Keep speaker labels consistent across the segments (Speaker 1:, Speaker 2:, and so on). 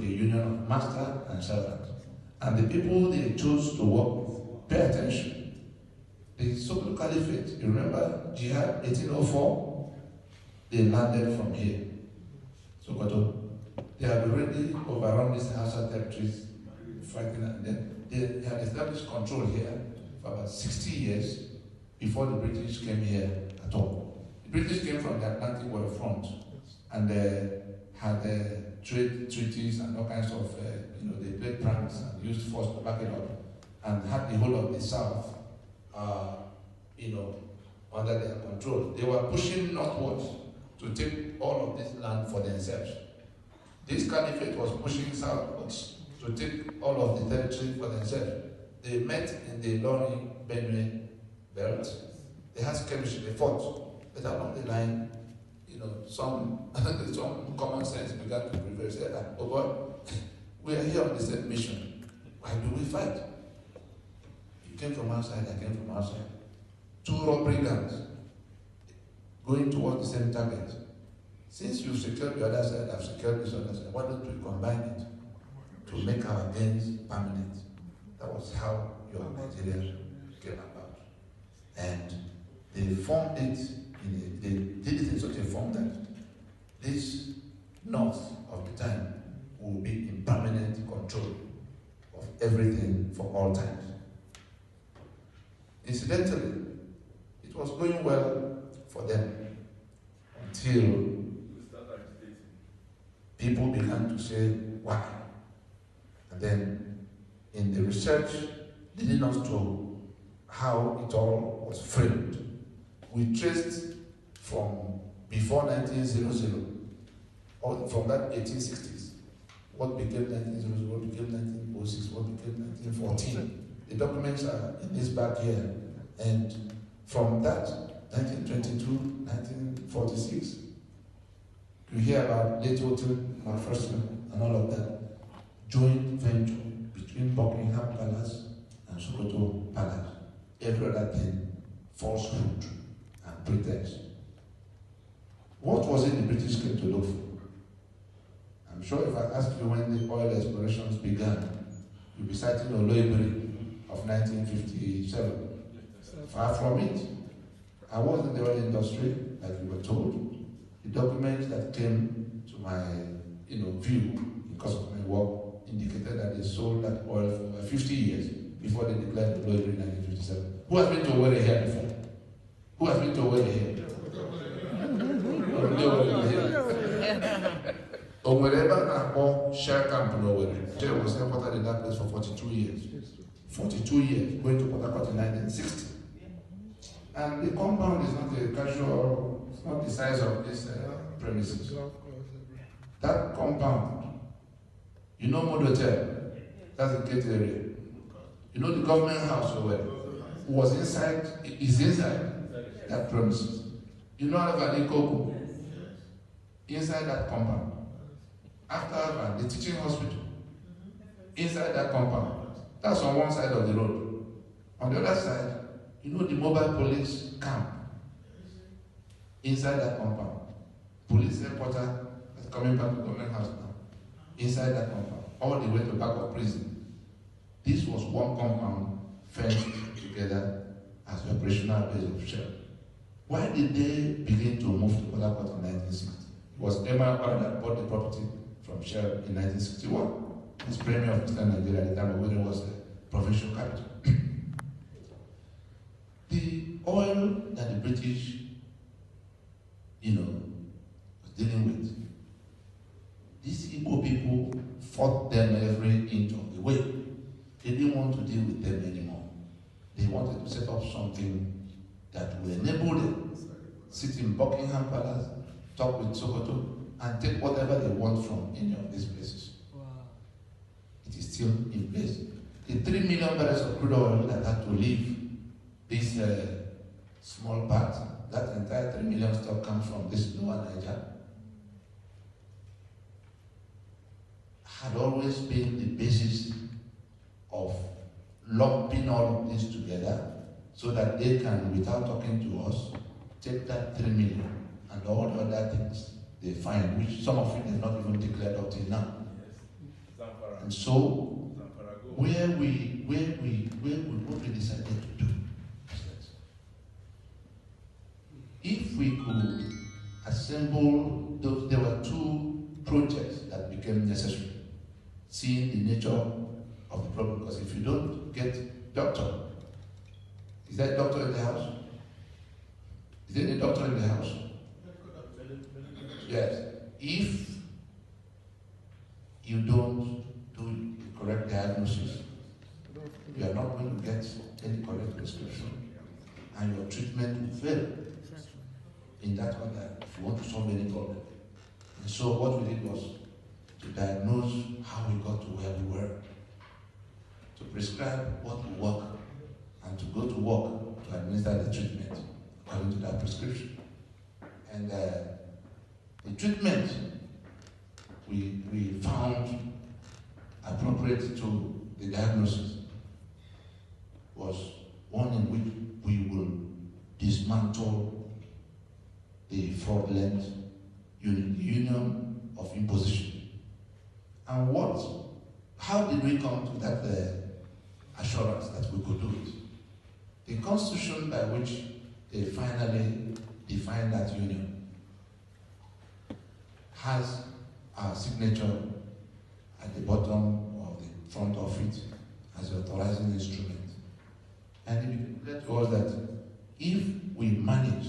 Speaker 1: union of master and servant. And the people they chose to work with, pay attention. The Sokoto Caliphate, you remember Jihad 1804? They landed from here. Sokoto. They had already overrun these Hausa territories, fighting, and then they had established control here for about 60 years before the British came here at all. The British came from the Atlantic waterfront and had trade treaties and all kinds of, they played pranks and used force to back it up and had the whole of the South, under their control. They were pushing northwards to take all of this land for themselves. This caliphate was pushing southwards to take all of the territory for themselves. They met in the Lori Benue belt. They had skirmishes, they fought. But along the line, some common sense began to prevail. Said, oh boy, we are here on the same mission. Why do we fight? You came from outside, I came from outside. Two robbery gangs going towards the same target. Since you've secured the other side, I've secured this other side, why don't we combine it to make our gains permanent? That was how your Nigeria came about. And they formed it, they did it in such a form that this north of the time will be in permanent control of everything for all times. Incidentally, it was going well for them until people began to say, why? And then in the research leading us to how it all was framed, we traced from before 1900, or from that 1860s, what became 1900, what became 1906, what became 1914. The documents are in this back here. And from that, 1922, 1946, you hear about late Otu, Manifesto, and all of that. Joint venture between Buckingham Palace and Sokoto Palace. Every other thing, falsehood and pretext. What was it the British came to look for? I'm sure if I ask you when the oil explorations began, you'll be citing Oloibiri of 1957. Far from it. I was in the oil industry, like you were told. The documents that came to my view because of my work indicated that they sold that oil for 50 years before they declared the oil in 1957. Who has been to Owerri here before? Who has been to Owerri here? Owerri Shell Camp in Owerri. Shell was headquartered in that place for 42 years. 42 years, going to Port Harcourt in 1960. And the compound is not a casual, it's not the size of this premises. That compound, Modotel, that's the gate area. The government house over is inside that premises. Avanikoku, inside that compound. After the teaching hospital, inside that compound. That's on one side of the road. On the other side, the mobile police camp inside that compound. Police headquarters is coming back to government house now. Inside that compound, all the way to back of prison. This was one compound fenced together as the operational base of Shell. Why did they begin to move to Port Harcourt in 1960? It was Emma that bought the property from Shell in 1961. As Premier of Eastern Nigeria at the time when it was a provincial capital. The oil that the British, was dealing with, these Igbo people fought them every inch of the way. They didn't want to deal with them anymore. They wanted to set up something that will enable them sit in Buckingham Palace, talk with Sokoto, and take whatever they want from any of these places. It is still in place. The 3 million barrels of crude oil that had to leave this small part, that entire 3 million stock comes from this lower Niger, had always been the basis of lumping all of this together so that they can, without talking to us, take that 3 million and all the other things they find, which some of it is not even declared up till now. And so, what we decided to do is that if we could assemble those, there were two projects that became necessary, seeing the nature of the problem. Because if you don't get doctor, is there a doctor in the house? Is there a doctor in the house? Yes. If you don't do the correct diagnosis, you are not going to get any correct prescription, and your treatment will fail in that order if you want to solve any problem. And so what we did was to diagnose how we got to where we were, to prescribe what will work, and to go to work to administer the treatment according to that prescription. And the treatment we found appropriate to the diagnosis was one in which we will dismantle the fraudulent union of imposition. And how did we come to that assurance that we could do it? The constitution by which they finally defined that union has our signature at the bottom of the front of it as the authorizing instrument. And it declared to us that if we manage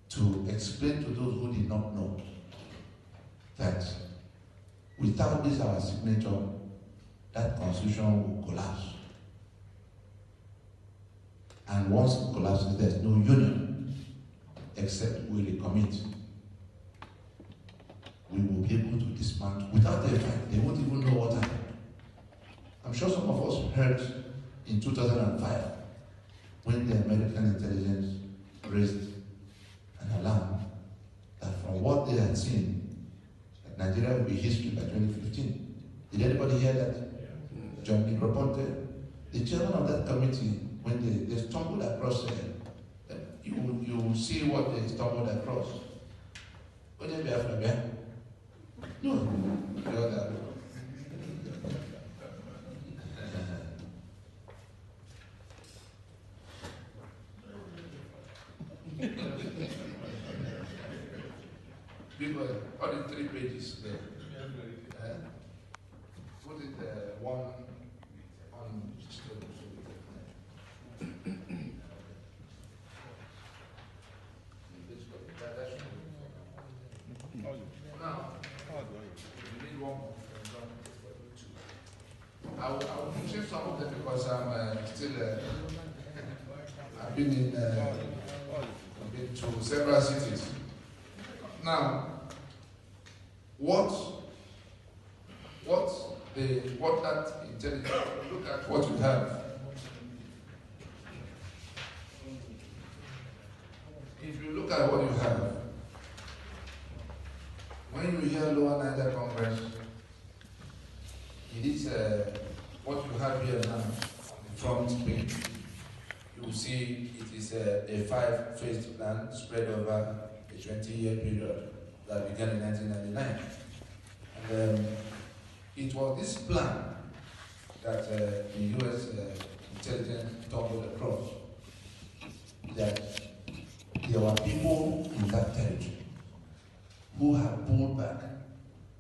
Speaker 1: to explain to those who did not know that without this our signature, that constitution will collapse. And once it collapses, there's no union except we recommit. We will be able to dismantle without their fight. They won't even know what happened. I'm sure some of us heard in 2005 when the American intelligence raised an alarm that from what they had seen, that Nigeria will be history by 2015. Did anybody hear that? John Negroponte, the chairman of that committee, when they stumbled across you will see what they stumbled across. What did they have from there? No, the other. People, all the 3 pages there. Put it one on each table. Now, you need one more. I will mention some of them because I'm still. I've been to several cities. Now, what that intelligence, look at what you have. If you look at what you have, when you hear Lower Niger Congress, it is what you have here now on the front page. You will see it is a 5-phase plan spread over a 20-year period that began in 1999. And it was this plan that the U.S. intelligence stumbled across, that there were people in that territory who had pulled back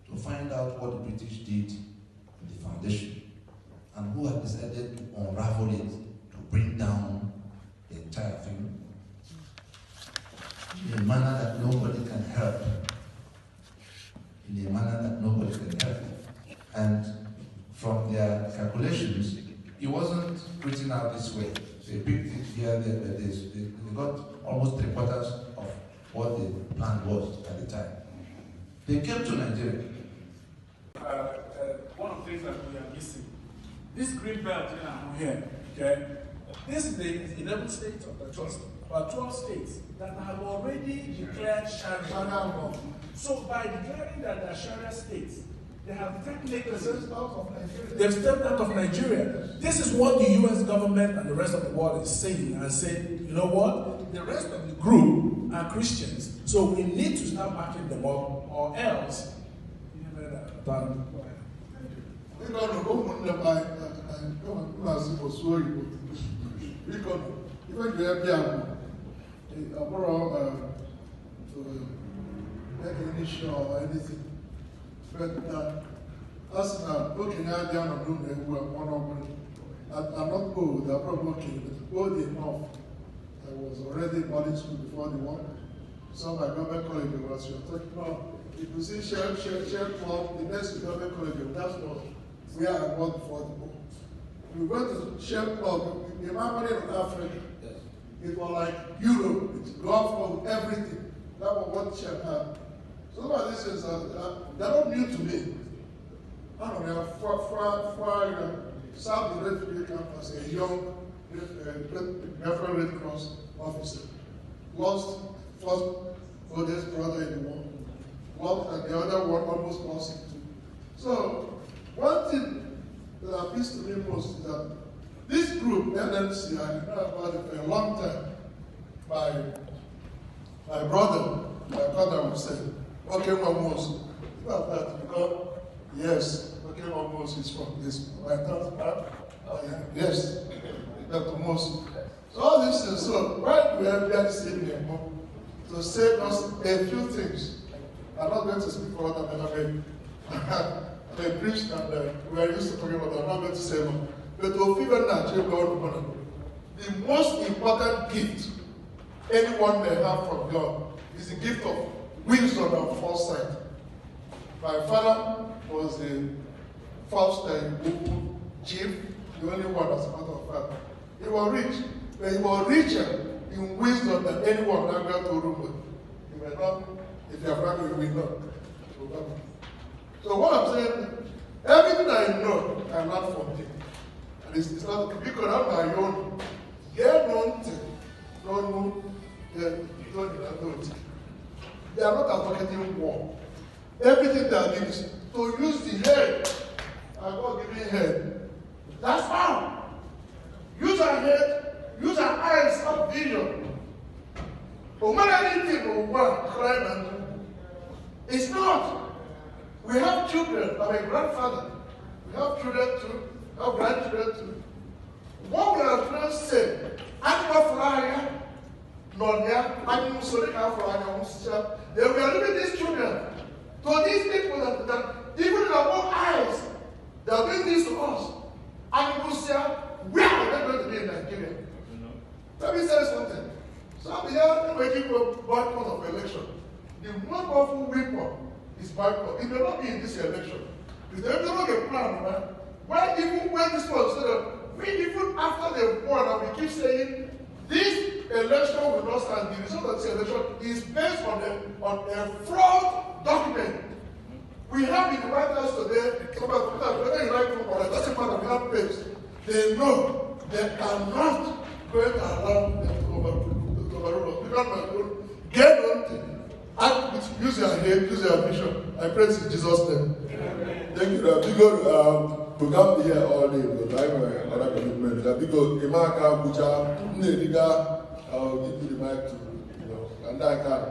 Speaker 1: to find out what the British did in the foundation, and who had decided to unravel it, to bring down the entire thing in a manner that nobody can help. In a manner that nobody can help. And from their calculations, it wasn't written out this way. They picked it here, they got almost 3/4 of what the plan was at the time. They came to Nigeria.
Speaker 2: One of the things that we are missing, this green belt here, okay? This is the 11 states of the 12 states that have already declared Sharia law. So by declaring that they're Sharia states, they have technically stepped out of Nigeria. This is what the US government and the rest of the world is saying, and saying, you know what? The rest of the group are Christians, so we need to start backing them up, or else.
Speaker 1: We don't
Speaker 3: even my was so you. Because even the FBI, any show or anything. But as now, looking at the other room, they were one of them. I'm not old, I'm not working, but old enough. I was already in boarding school before the war. So my government college was talking about. If you see share club, the next government college, that's what we are about before the war. We went to share club, the money in Africa. Yes. It was like Europe, it's golf for everything. That was what share had. So some of these things they're not new to me. I don't know, for South the refugee camp as a young Reverend Red Cross officer. Lost first oldest brother in the war. Lost and the other one almost lost him too. So one thing that appeals to me most is that this group, NMC, I know about it for a long time. My brother, my father would say, okay, almost. About that, because yes, okay, almost is from this. My dad, yes, Dr. Moses. So all this is so. Why do we have that same here to say just a few things? I'm not going to speak for other men. I preached and we are used to talking about that. I'm not going to say more. But to figure God, the most important gift anyone may have from God is the gift of wisdom and foresight. My father was the first chief, the only one as a matter of fact. He was rich, but he was richer in wisdom than anyone that got to room with. He may not, if you are frank, you will not. So what I'm saying, everything I know, I learned from him. And it's not because I'm my own. They don't know. They are not advocating war. Everything they are doing is to use the head. I'm not giving head. That's how. Use our head, use our eyes, our vision. No matter anything we want, crime and do. It's not. We have children. I'm a grandfather. We have children too. We have grandchildren too. What we are trying to say, animal flyer, not there, animal flyer, they were leaving these children. So these people that even in our own eyes, they are doing this to us. And you say, where are they going to be in Nigeria? Let me say something. Some here making a boycott of election. The most powerful weapon is boycott. It may not be in this election. If there is not a plan, man, why even when this was said that we even after the war and we keep saying this election will not stand, the result of this election is based on a fraud document. We have in the White House today, whether you like football, it doesn't matter, we have papers. They know they cannot going to allow them to overrule us. We can't get on thing. Use your head, use your vision. I pray in Jesus' name. Amen. Thank you. We can't be here all day because I have other commitments. Because Imaka Bucha, I'll give you the mic to, and I can.